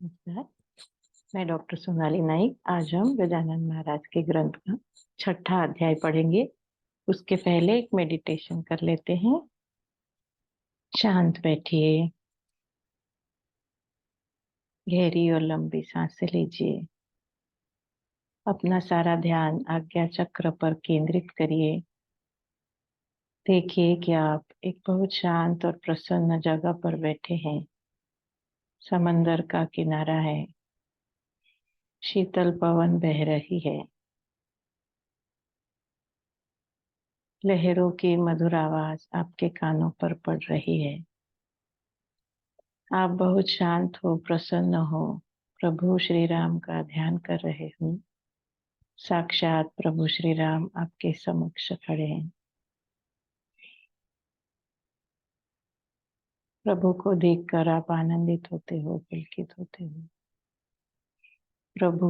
नमस्कार। मैं डॉक्टर सोनाली नाइक। आज हम गजानन महाराज के ग्रंथ का छठा अध्याय पढ़ेंगे। उसके पहले एक मेडिटेशन कर लेते हैं। शांत बैठिए, गहरी और लंबी सांसें लीजिए। अपना सारा ध्यान आज्ञा चक्र पर केंद्रित करिए। देखिए कि आप एक बहुत शांत और प्रसन्न जगह पर बैठे हैं। समंदर का किनारा है, शीतल पवन बह रही है, लहरों की मधुर आवाज आपके कानों पर पड़ रही है। आप बहुत शांत हो, प्रसन्न हो, प्रभु श्री राम का ध्यान कर रहे हो। साक्षात प्रभु श्री राम आपके समक्ष खड़े हैं। प्रभु को देखकर आप आनंदित होते हो, पुलकित होते हो। प्रभु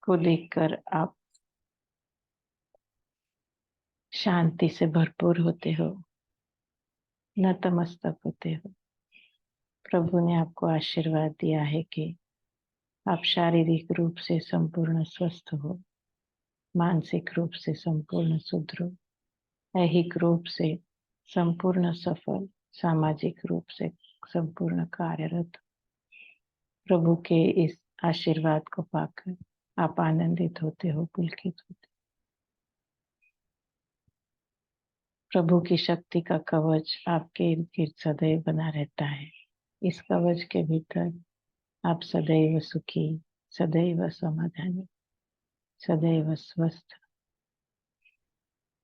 को देखकर आप शांति से भरपूर होते हो, नतमस्तक होते हो। प्रभु ने आपको आशीर्वाद दिया है कि आप शारीरिक रूप से संपूर्ण स्वस्थ हो, मानसिक रूप से संपूर्ण सुदृढ़, ऐहिक रूप से संपूर्ण सफल, सामाजिक रूप से संपूर्ण कार्यरत। प्रभु के इस आशीर्वाद को पाकर आप आनंदित होते हो, पुलकित होते। प्रभु की शक्ति का कवच आपके इर्द गिर्द सदैव बना रहता है। इस कवच के भीतर आप सदैव सुखी, सदैव समाधानी, सदैव स्वस्थ,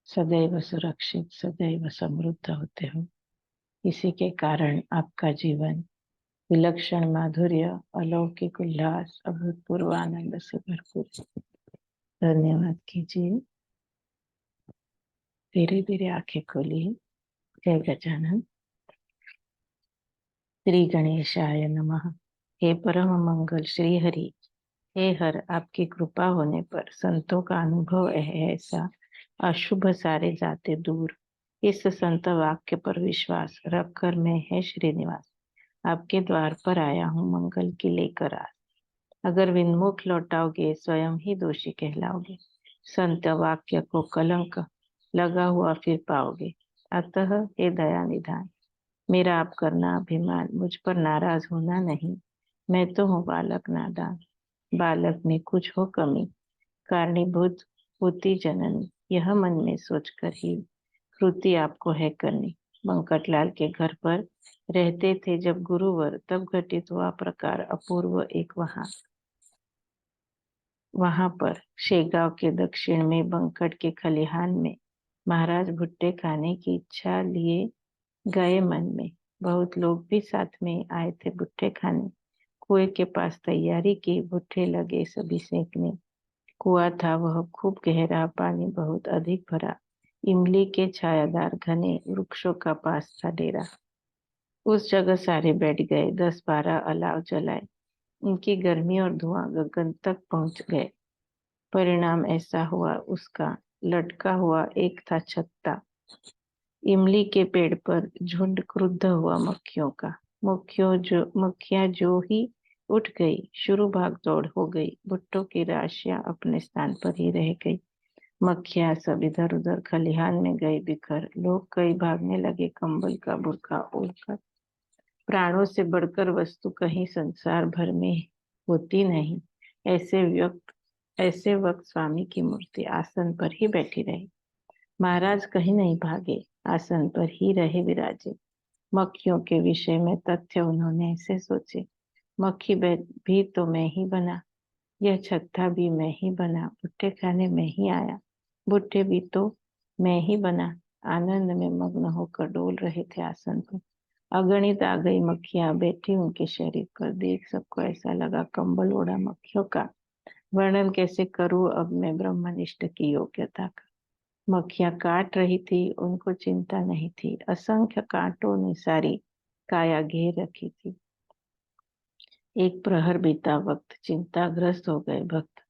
सदैव सुरक्षित, सदैव समृद्ध होते हो। इसी के कारण आपका जीवन विलक्षण माधुर्य, अलौकिक उल्लास, अभूतपूर्व आनंद से भरपूर। धन्यवाद कीजिए। धीरे धीरे आंखें खोलिए। जय गजानन। श्री गणेशाय नमः। हे परम मंगल श्री हरि, हे हर, आपकी कृपा होने पर संतों का अनुभव है ऐसा, अशुभ सारे जाते दूर। इस संत वाक्य पर विश्वास रखकर मैं है श्रीनिवास आपके द्वार पर आया हूँ मंगल की लेकर आ। अगर विन्मुख लौटाओगे स्वयं ही दोषी कहलाओगे। संत वाक्य को कलंक लगा हुआ फिर पाओगे। अतः हे दया निधान, मेरा आप करना अभिमान, मुझ पर नाराज होना नहीं। मैं तो हूँ बालक नादान, बालक में कुछ हो कमी, कारणीभूत होती जननी, यह मन में सोचकर ही कृति आपको है करनी। बंकटलाल के घर पर रहते थे जब गुरुवर, तब घटित हुआ प्रकार अपूर्व एक वहां पर शेगांव के दक्षिण में बंकट के खलिहान में महाराज भुट्टे खाने की इच्छा लिए गए। मन में बहुत लोग भी साथ में आए थे भुट्टे खाने। कुएं के पास तैयारी की, भुट्टे लगे सभी सेकने। कुआं था वह खूब गहरा, पानी बहुत अधिक भरा। इमली के छायादार घने वृक्षों का पास था डेरा। उस जगह सारे बैठ गए, 10-12 अलाव जलाए। उनकी गर्मी और धुआं गगन तक पहुंच गए। परिणाम ऐसा हुआ, उसका लटका हुआ एक था छत्ता। इमली के पेड़ पर झुंड क्रुद्ध हुआ मक्खियों का। मक्खियां जो ही उठ गई, शुरू भाग दौड़ हो गई। भुट्टों की राशियां अपने स्थान पर ही रह गई। मक्खियां सब इधर उधर खलिहान में गई बिखर। लोग कई भागने लगे कंबल का बुर्का ओढ़कर। प्राणों से बढ़कर वस्तु कहीं संसार भर में होती नहीं। ऐसे वक्त स्वामी की मूर्ति आसन पर ही बैठी रही। महाराज कहीं नहीं भागे, आसन पर ही रहे विराजे। मक्खियों के विषय में तथ्य उन्होंने ऐसे सोचे, मक्खी भी तो मैं ही बना, यह छत्ता भी मैं ही बना, भुट्टे खाने में ही आया, भुट्टे भी तो मैं ही बना। आनंद में मग्न होकर डोल रहे थे आसन पर। अगणित आ गई मक्खियां बैठी उनके शरीर पर। देख सबको ऐसा लगा कंबल ओढ़ा मक्खियों का वर्णन कैसे करूं अब मैं ब्रह्मनिष्ठ की योग्यता का। मक्खियां काट रही थी, उनको चिंता नहीं थी। असंख्य कांटों ने सारी काया घेर रखी थी। एक प्रहर बीता वक्त चिंताग्रस्त हो गए भक्त।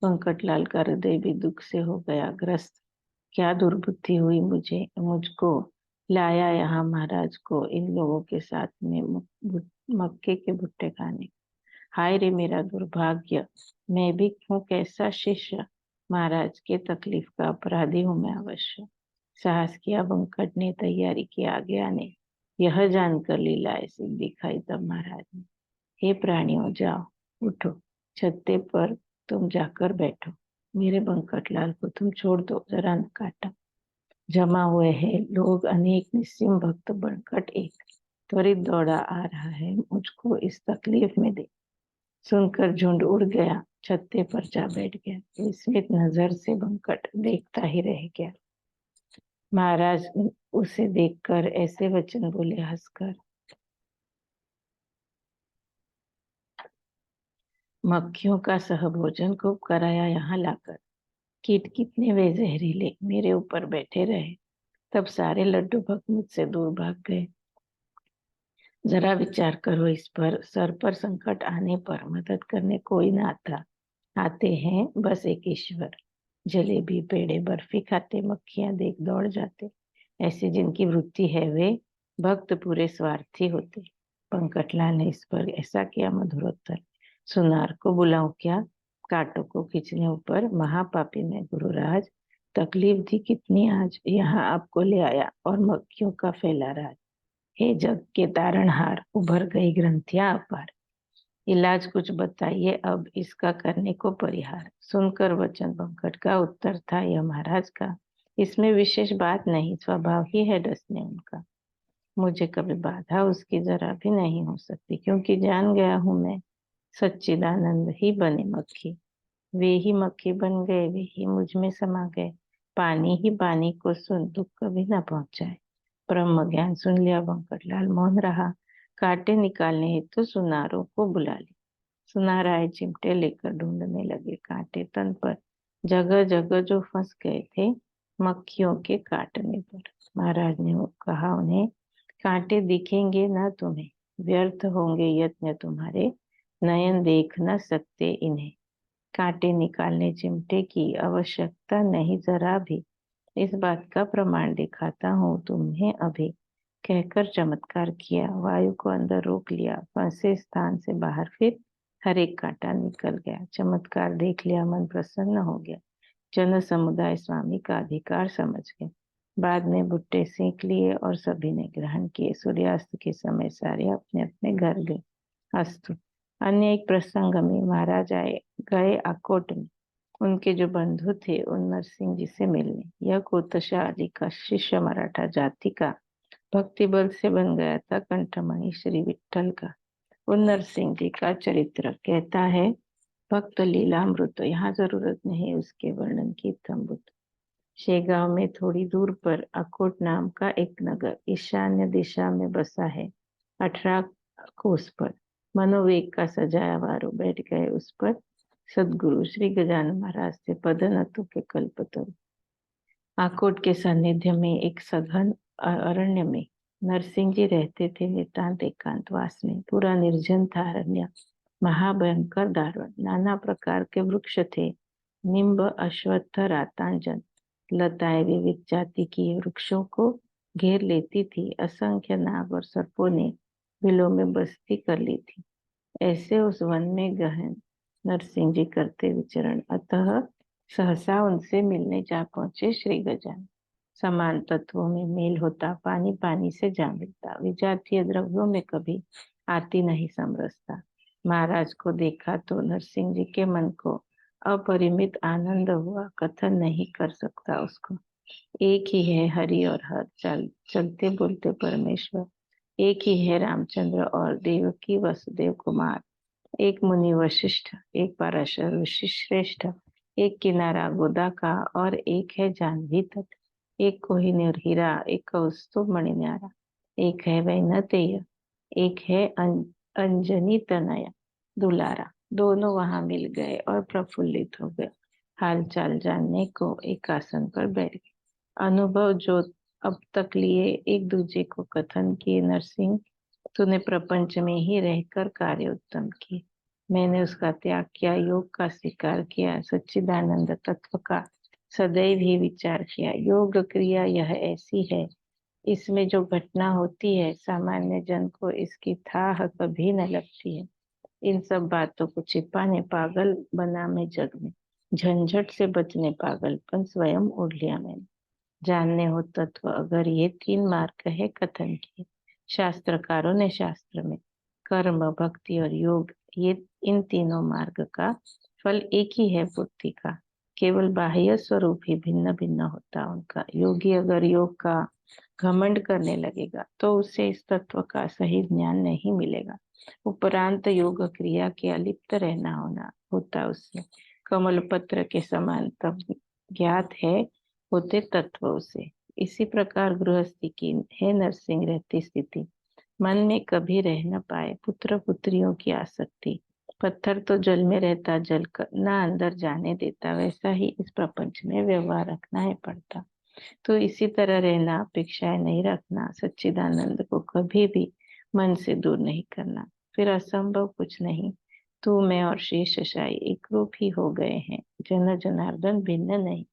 पंकटलाल का हृदय भी दुख से हो गया ग्रस्त। क्या दुर्बुद्धि हुई मुझको लाया यहाँ महाराज को इन लोगों के साथ में मक्के के भुट्टे खाने। हाय रे मेरा दुर्भाग्य, मैं भी हूँ कैसा शिष्य, महाराज के तकलीफ का अपराधी हूँ मैं अवश्य। साहस किया बंकट ने, तैयारी की आगे आने, यह जानकर लीला ऐसी दिखाई तब महाराज ने। हे प्राणियों जाओ, उठो, छत्ते पर तुम जाकर बैठो, मेरे बंकटलाल को तुम छोड़ दो, जरा न काटा। जमा हुए हैं लोग अनेक, निस्सीम भक्त बंकट एक, त्वरित दौड़ा आ रहा है मुझको इस तकलीफ में दे। सुनकर झुंड उड़ गया, छत्ते पर जा बैठ गया, विस्मित नजर से बंकट देखता ही रह गया। महाराज उसे देखकर ऐसे वचन बोले हंसकर, मक्खियों का सहभोजन खूब कराया यहाँ लाकर, कीट कितने वे जहरीले मेरे ऊपर बैठे रहे, तब सारे लड्डू भक्त मुझसे दूर भाग गए। जरा विचार करो इस पर, सर पर संकट आने पर मदद करने कोई ना आता, आते हैं बस एक ईश्वर। जलेबी पेड़े बर्फी खाते मक्खियां देख दौड़ जाते, ऐसी जिनकी वृत्ति है वे भक्त पूरे स्वार्थी होते। पंकटलाल ने इस पर ऐसा किया मधुरोत्तर, सुनार को बुलाऊं क्या, कांटों को खींचने ऊपर, महापापी में गुरुराज, तकलीफ थी कितनी आज, यहाँ आपको ले आया और मक्खियों का फैला राज। हे जग के तारणहार, उभर गई ग्रंथियां अपार, इलाज कुछ बताइए अब इसका करने को परिहार। सुनकर वचन बंकट का उत्तर था यह महाराज का, इसमें विशेष बात नहीं, स्वभाव ही है डसने उनका, मुझे कभी बाधा उसकी जरा भी नहीं हो सकती, क्योंकि जान गया हूं मैं सच्चिदानंद ही बने मक्खी, वे ही मक्खी बन गए, वे ही मुझ में समा गए। पानी ही पानी को सुन, दुख कभी न पहुंचाए। ब्रह्म ज्ञान सुन लिया बंकटलाल, मौन रहा। कांटे निकालने हेतु सुनारों को बुला लिया। सुनार आए, चिमटे लेकर ढूंढने लगे कांटे तन पर, जगह जगह जो फंस गए थे मक्खियों के काटने पर। महाराज ने कहा उन्हें, कांटे दिखेंगे न तुम्हें, व्यर्थ होंगे यत्न तुम्हारे, नयन देख न सकते इन्हें। कांटे निकालने चिमटे की आवश्यकता नहीं जरा भी, इस बात का प्रमाण दिखाता हूँ तुम्हें अभी। कहकर चमत्कार किया, वायु को अंदर रोक लिया, फंसे स्थान से बाहर, फिर हर एक कांटा निकल गया। चमत्कार देख लिया, मन प्रसन्न हो गया। जन समुदाय स्वामी का अधिकार समझ गए। बाद में भुट्टे सेंक लिए और सभी ने ग्रहण किए। सूर्यास्त के समय सारे अपने अपने घर गए। अस्तु। अन्य एक प्रसंग में महाराज आए गए आकोट में, उनके जो बंधु थे उन नरसिंह जी से मिलने। यह कोतशा अली का शिष्य मराठा जाति का भक्ति बल से बन गया था कंठमणि श्री विठल का। उन नरसिंह जी का चरित्र कहता है भक्त लीलामृत, यहाँ जरूरत नहीं उसके वर्णन की थम्बुत। शेगांव में थोड़ी दूर पर अकोट नाम का एक नगर ईशान्य दिशा में बसा है। 18 कोस पर मनोवेग का सजाया वारो बैठ गए उस पर सदगुरु श्री गजानन महाराज से पदनतु के कल्पतरु। आकोट के सानिध्य में एक सघन अरण्य में नरसिंह जी रहते थे, नितांत एकांतवास में। पूरा निर्जन था अरण्य, महाभयंकर दारुण, नाना प्रकार के वृक्ष थे, निम्ब अश्वत्थ रातांजन, लताएं विविध जाति की वृक्षों को घेर लेती थी। असंख्य नाग और सर्पों ने बिलों में बस्ती कर ली थी। ऐसे उस वन में गहन नरसिंह जी करते विचरण, अतः सहसा उनसे मिलने जा पहुंचे श्री गजानन। समान तत्वों में मेल होता, पानी पानी से जा मिलता, विजातीय द्रव्यों में कभी आती नहीं समरसता। महाराज को देखा तो नरसिंह जी के मन को अपरिमित आनंद हुआ, कथन नहीं कर सकता उसको। एक ही है हरि और हर, चलते बोलते परमेश्वर, एक ही है रामचंद्र और देवकी वसुदेव कुमार, एक मुनि वशिष्ठ, एक पराशर ऋषि श्रेष्ठ, एक किनारा गोदा का और एक है जानवी तट, एक कोहिनूर हीरा, एक कौस्तुभ मणि न्यारा, एक है वैनतेय, एक है अंजनी तनया दुलारा। दोनों वहां मिल गए और प्रफुल्लित हो गए। हाल चाल जानने को एक आसन पर बैठ गए। अनुभव जो अब तक लिए एक दूसरे को कथन किए, नरसिंह तूने प्रपंच में ही रहकर कार्य उत्तम किए, मैंने उसका त्याग किया, योग का स्वीकार किया, सच्चिदानंद तत्व का सदैव ही विचार किया। योग क्रिया यह ऐसी है, इसमें जो घटना होती है सामान्य जन को इसकी थाह कभी न लगती है। इन सब बातों को छिपाने पागल बना मैं जग में, झंझट से बचने पागलपन स्वयं ओढ़ लिया मैंने। जानने हो तत्व अगर ये 3 मार्ग है कथन किए शास्त्रकारों ने शास्त्र में, कर्म भक्ति और योग, ये इन तीनों मार्ग का फल एक ही है बुद्धि का, केवल बाह्य स्वरूप ही भिन्न भिन्न होता उनका। योगी अगर योग का घमंड करने लगेगा तो उसे इस तत्व का सही ज्ञान नहीं मिलेगा। उपरांत योग क्रिया के अलिप्त रहना होना होता उससे, कमल पत्र के समान तब ज्ञात है होते तत्व उसे। इसी प्रकार गृहस्थी की है नरसिंह रहती स्थिति, मन में कभी रह न पाए पुत्र पुत्रियों की आसक्ति। पत्थर तो जल में रहता जल ना अंदर जाने देता, वैसा ही इस प्रपंच में व्यवहार रखना है पड़ता। तो इसी तरह रहना, अपेक्षाएं नहीं रखना, सच्चिदानंद को कभी भी मन से दूर नहीं करना, फिर असंभव कुछ नहीं। तू मैं और शेष शाही एक रूप ही हो गए हैं, जन जनार्दन भिन्न नहीं।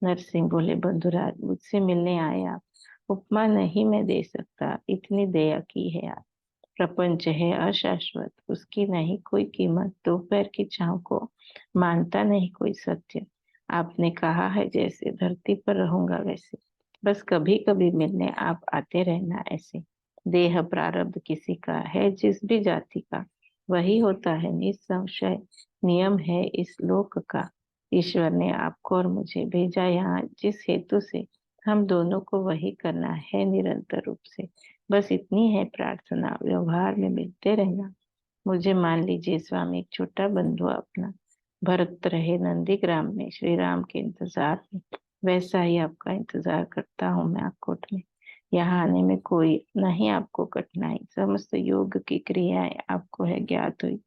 नरसिंह बोले, बंधुराज मुझसे मिलने आए आप, उपमा नहीं मैं दे सकता, इतनी दया की है आप। प्रपंच है अशाश्वत, उसकी नहीं कोई कीमत, दोपहर की छांव को मानता नहीं कोई सत्य। आपने कहा है जैसे धरती पर रहूंगा वैसे, बस कभी कभी मिलने आप आते रहना ऐसे। देह प्रारब्ध किसी का है जिस भी जाति का, वही होता है निसंशय, नियम है इस लोक का। ईश्वर ने आपको और मुझे भेजा यहाँ जिस हेतु से, हम दोनों को वही करना है निरंतर रूप से। बस इतनी है प्रार्थना, व्यवहार में मिलते रहना। मुझे मान लीजिए स्वामी एक छोटा बंधु अपना, भरत रहे नंदीग्राम में श्री राम के इंतजार में, वैसा ही आपका इंतजार करता हूँ मैं आकोट में। यहाँ आने में कोई नहीं आपको कठिनाई, समस्त योग की क्रियाएं आपको है ज्ञात हुई।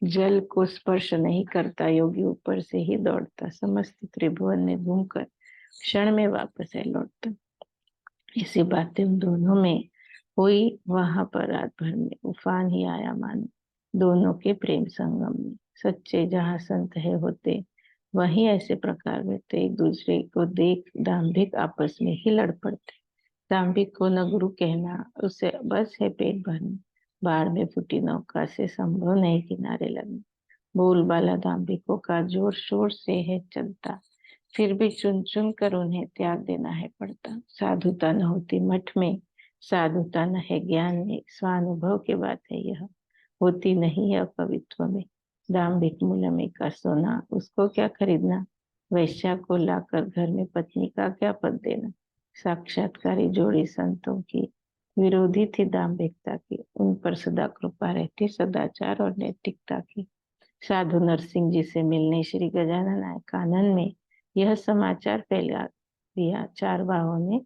जल को स्पर्श नहीं करता योगी, ऊपर से ही दौड़ता, समस्त त्रिभुवन में घूमकर क्षण में वापस है लौटता। ऐसी बातें उन दोनों में हुई, वहां पर रात भर में उफान ही आया मानो दोनों के प्रेम संगम में। सच्चे जहाँ संत है होते, वहीं ऐसे प्रकार रहते, एक दूसरे को देख दाम्भिक आपस में ही लड़ पड़ते। दाम्भिक को न गुरु कहना, उसे बस है पेट भरना, बाढ़ में फूटी नौका से संभव नहीं किनारे लगना। बोलबाला दाम्भिकों का जोर शोर से है चलता, फिर भी चुन चुन कर उन्हें त्याग देना है पड़ता। साधुता न होती मठ में, साधुता न है ज्ञान में, स्वानुभव की बात है यह, होती नहीं है अपवित्र में। दाम्भिक मूलमे का सोना, उसको क्या खरीदना, वैश्या को लाकर घर में पत्नी का क्या पद देना। साक्षात्कारी जोड़ी संतों की विरोधी थी दाम्भिकता की, उन पर सदा कृपा रहती सदाचार और नैतिकता की। साधु नरसिंह जी से मिलने श्री गजानन आए कानन में, यह समाचार फैला दिया चारवाहों ने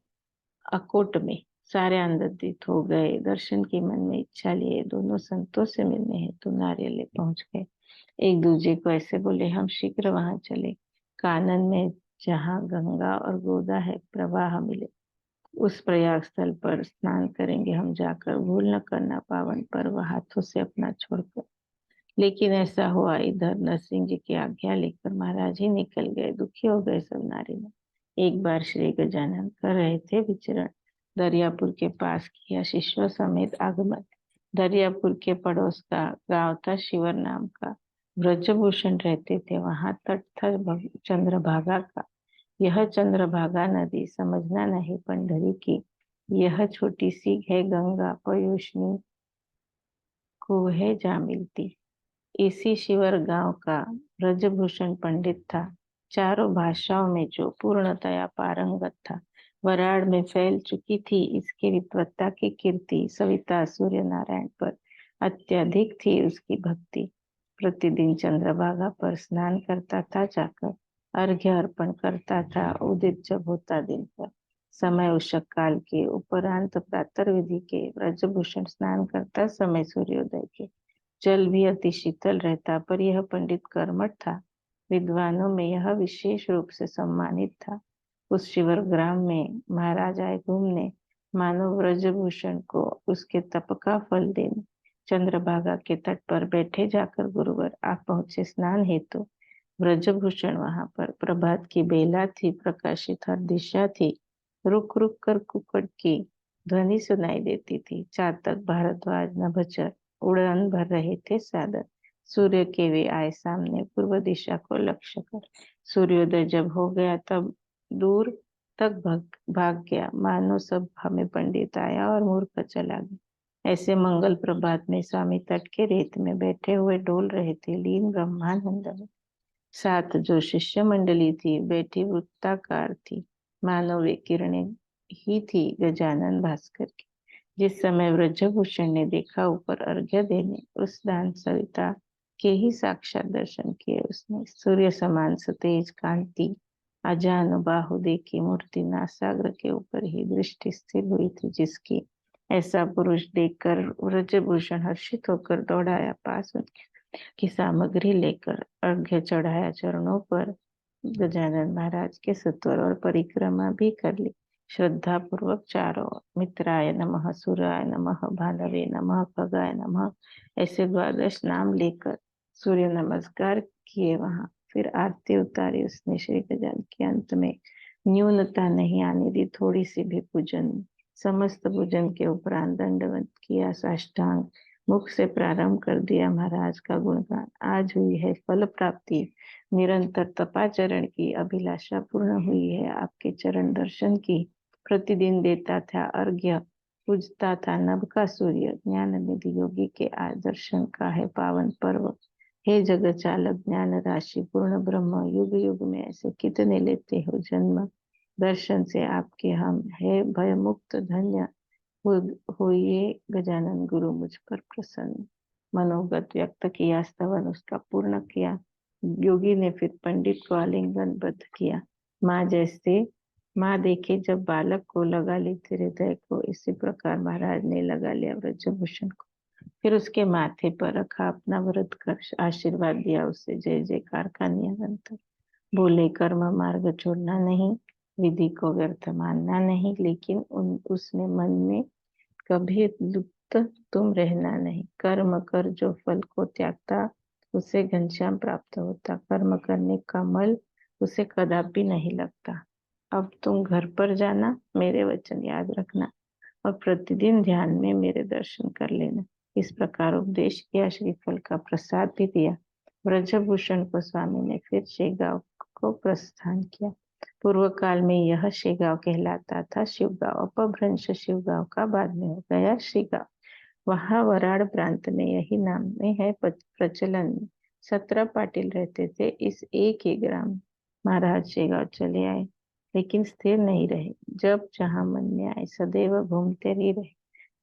अकोट में। सारे आनंदित हो गए, दर्शन की मन में इच्छा लिए दोनों संतों से मिलने हेतु नारियल पहुंच गए। एक दूसरे को ऐसे बोले, हम शीघ्र वहां चले, कानन में जहाँ गंगा और गोदा है प्रवाह मिले, उस प्रयाग स्थल पर स्नान करेंगे हम जाकर, भूल न करना पावन पर्व हाथों से अपना छोड़कर। लेकिन ऐसा हुआ, इधर नरसिंह जी की आज्ञा लेकर महाराज ही निकल गए, दुखी हो गए सब नारी में। एक बार श्री गजानन कर रहे थे विचरण, दरियापुर के पास किया शिष्यों समेत आगमन। दरियापुर के पड़ोस का गांव था शिवर नाम का, ब्रजभूषण रहते थे वहां। तट था चंद्रभागा का, यह चंद्रभागा नदी समझना नहीं पंडरी की, यह छोटी सी है गंगा पयोष्णी को है जा मिलती। इसी शिवर गांव का ब्रजभूषण पंडित था, चारों भाषाओं में जो पूर्णतया पारंगत था। वराड़ में फैल चुकी थी इसकी विद्वत्ता की कीर्ति, सविता सूर्य नारायण पर अत्यधिक थी उसकी भक्ति। प्रतिदिन चंद्रभागा पर स्नान करता था जाकर, अर्घ्य अर्पण करता था उदित जब होता दिन पर। समय उषक काल के उपरांत प्रातः विधि के ब्रजभूषण स्नान करता समय सूर्योदय के। जल भी अति शीतल रहता, पर यह पंडित कर्मठ था, विद्वानों में यह विशेष रूप से सम्मानित था। उस शिवर ग्राम में महाराज आए घूमने, मानो ब्रजभूषण को उसके तप का फल देने। चंद्रभागा के तट पर बैठे जाकर गुरुवर आप पहुंचे स्नान हेतु। ब्रजभूषण वहां पर प्रभात की बेला थी, प्रकाशित हर दिशा थी, रुक रुक कर कुकड़ की ध्वनि सुनाई देती थी। चातक भारद्वाज नभचर उड़ान भर रहे थे सादर, सूर्य के वे आए सामने, पूर्व दिशा को लक्ष्य कर। सूर्योदय जब हो गया तब दूर तक भाग गया, मानो सब हमें पंडित आया और मूर्ख चला गया। ऐसे मंगल प्रभात में स्वामी तट के रेत में बैठे हुए डोल रहे थे, लीन ब्रह्मानंद में। साथ जो शिष्य मंडली थी बैठी वृत्ताकार थी, मानो वे किरणें ही थी गजानन भास्कर की। जिस समय व्रजभूषण ने देखा ऊपर अर्घ्य देने, उस दान सविता के ही साक्षात दर्शन किए उसने। सूर्य समान सतेज कांति अजान बाहु देखी मूर्ति, नासाग्र के ऊपर ही दृष्टि स्थिर हुई थी जिसकी। ऐसा पुरुष देखकर व्रजभूषण हर्षित होकर दौड़ाया पास उनके की सामग्री लेकर, अर्घ्य चढ़ाया चरणों पर, गजानन महाराज के सत्वर और परिक्रमा भी कर ली। श्रद्धा पूर्वक चारों ओर मित्राय नमः, सूर्याय नमः, भानवे नमः, खगाय नमः, ऐसे 12 नाम लेकर सूर्य नमस्कार किए वहां। फिर आरती उतारी उसने श्री गजानन के। अंत में न्यूनता नहीं आने दी, थोड़ी सी भी पूजन। समस्त पूजन के उपरांत दंडवत किया साष्टांग, मुख से प्रारंभ कर दिया महाराज का गुणगान। आज हुई है फल प्राप्ति, निरंतर तपाचरण की अभिलाषा पूर्ण हुई है आपके चरण दर्शन की। प्रतिदिन देता था अर्घ्य, पूजता था नभ का सूर्य, ज्ञान निधि योगी के आज दर्शन का है पावन पर्व। हे जगत चालक ज्ञान राशि पूर्ण ब्रह्म, युग युग में ऐसे कितने लेते हो जन्म, दर्शन से आपके हम है भय मुक्त धन्य। होइए गजानन गुरु मुझ पर प्रसन्न। मनोगत व्यक्त किया, स्तवन उसका पूर्ण किया। योगी ने फिर पंडित को आलिंगनबद्ध किया। माँ देखे जब बालक को लगा लेते हृदय को, इसी प्रकार महाराज ने लगा लिया व्रजभूषण को। फिर उसके माथे पर रखा अपना व्रत कर आशीर्वाद दिया उसे। जय जयकार का निरंतर बोले, कर्म मार्ग छोड़ना नहीं, विधि को व्यर्थ मानना नहीं, लेकिन उसमें मन में कभी लुप्त तुम रहना नहीं। कर्म कर जो फल को त्यागता, उसे घनश्याम प्राप्त होता। कर्म करने का मल उसे कदापि नहीं लगता। अब तुम घर पर जाना, मेरे वचन याद रखना और प्रतिदिन ध्यान में मेरे दर्शन कर लेना। इस प्रकार उपदेश किया, श्रीफल का प्रसाद भी दिया। ब्रजभूषण को स्वामी ने फिर शेगांव को प्रस्थान किया। पूर्व काल में यह शेगांव कहलाता था शिवगांव, अपभ्रंश शिवगांव का बाद में हो गया श्रीगांव। वहां वराड़ प्रांत में यही नाम में है प्रचलन में। 17 पाटिल रहते थे इस एक ही ग्राम में। महाराज शेगांव चले आए, लेकिन स्थिर नहीं रहे। जब जहां मन में आए सदैव घूमते ही रहे।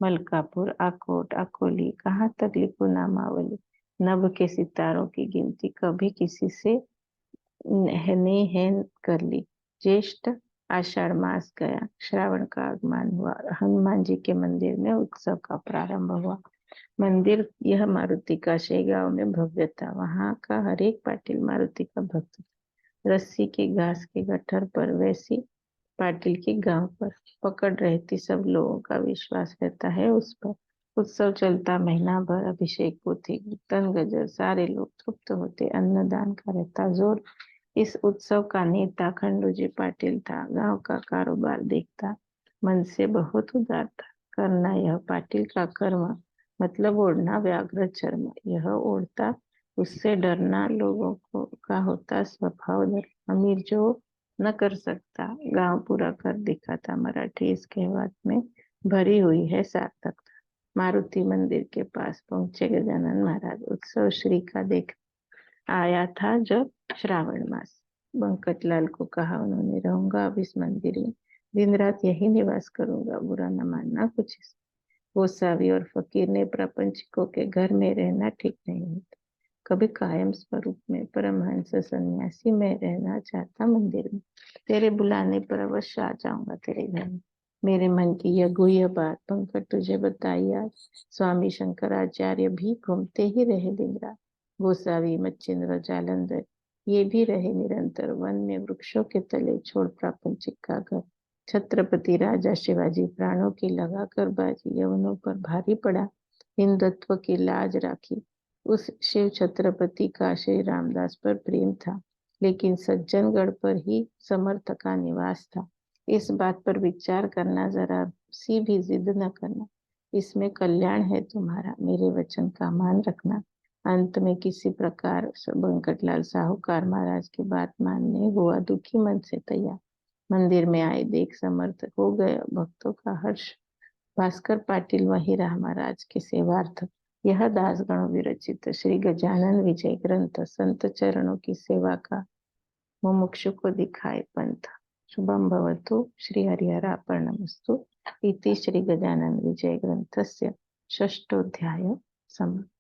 मलकापुर, आकोट, अकोली, कहाँ तक लिखूं नामावली। नभ के सितारों की गिनती कभी किसी से ने कर ली। ज्येष्ठ आषाढ़ मास गया, श्रावण का आगमन हुआ और हनुमान जी के मंदिर में उत्सव का प्रारंभ हुआ। मंदिर यह मारुति का शेगांव में भव्य था। वहां का हर एक पाटिल मारुति का भक्त था। रस्सी के घास के गट्ठर पर वैसी पाटिल के गांव पर पकड़ रहती, सब लोगों का विश्वास रहता है उस पर। उत्सव चलता महीना भर, अभिषेक पोथी कीर्तन गजल, सारे लोग तृप्त होते, अन्नदान का रहता जोर। इस उत्सव का नेता खंडूजी पाटिल था। गांव का कारोबार देखता, मन से बहुत उदार था। करना यह पाटिल का कर्म, मतलब ओढ़ना व्याघ्र चर्म। यह ओढ़ता, उससे डरना लोगों को का होता स्वभाव। अमीर जो न कर सकता, गांव पूरा कर दिखाता। मराठी इस कहावत में भरी हुई है सार्थकता। मारुति मंदिर के पास पहुंचे गजानन महाराज। उत्सव श्री का देख आया था जब श्रावण मास। बंकटलाल को कहा उन्होंने, रहूंगा अब इस मंदिर में, दिन रात यही निवास करूंगा, बुरा न मानना कुछ। गोसावी और फकीर ने प्रपंचिकों के घर में रहना ठीक नहीं होता। कभी कायम स्वरूप में परमहंस सन्यासी में रहना चाहता मंदिर में। तेरे बुलाने पर अवश्य आ जाऊंगा तेरे घर में। मेरे मन की यह गुह्य बात पंकज तुझे बताई आज। स्वामी शंकराचार्य भी घूमते ही रहे दिन रात। गोसावी, मच्छिंद्र, जालंधर ये भी रहे निरंतर वन में वृक्षों के तले, छोड़ प्रापंचिक का घर। छत्रपति राजा शिवाजी प्राणों की लगाकर बाजी, यवनों पर भारी पड़ा, हिंदुत्व की लाज राखी। उस शिव छत्रपति का श्री रामदास पर प्रेम था, लेकिन सज्जनगढ़ पर ही समर्थ का निवास था। इस बात पर विचार करना, जरा सी भी जिद न करना। इसमें कल्याण है तुम्हारा, मेरे वचन का मान रखना। अंत में किसी प्रकार बंकटलाल साहूकार महाराज की बात मानने हुआ दुखी मन से तैयार। मंदिर में आए देख समर्थ हो गए भक्तों का हर्ष। भास्कर पाटिल वहीं रहा महाराज के सेवार्थ। यह दासगणों विरचित श्री गजानन विजय ग्रंथ संत चरणों की सेवा का मुमुक्षु को दिखाए पंथ। शुभम भवतु। श्री हरिहरार्पणमस्तु। इति श्री गजानन विजय ग्रंथस्य षष्ठोऽध्याय समाप्तः।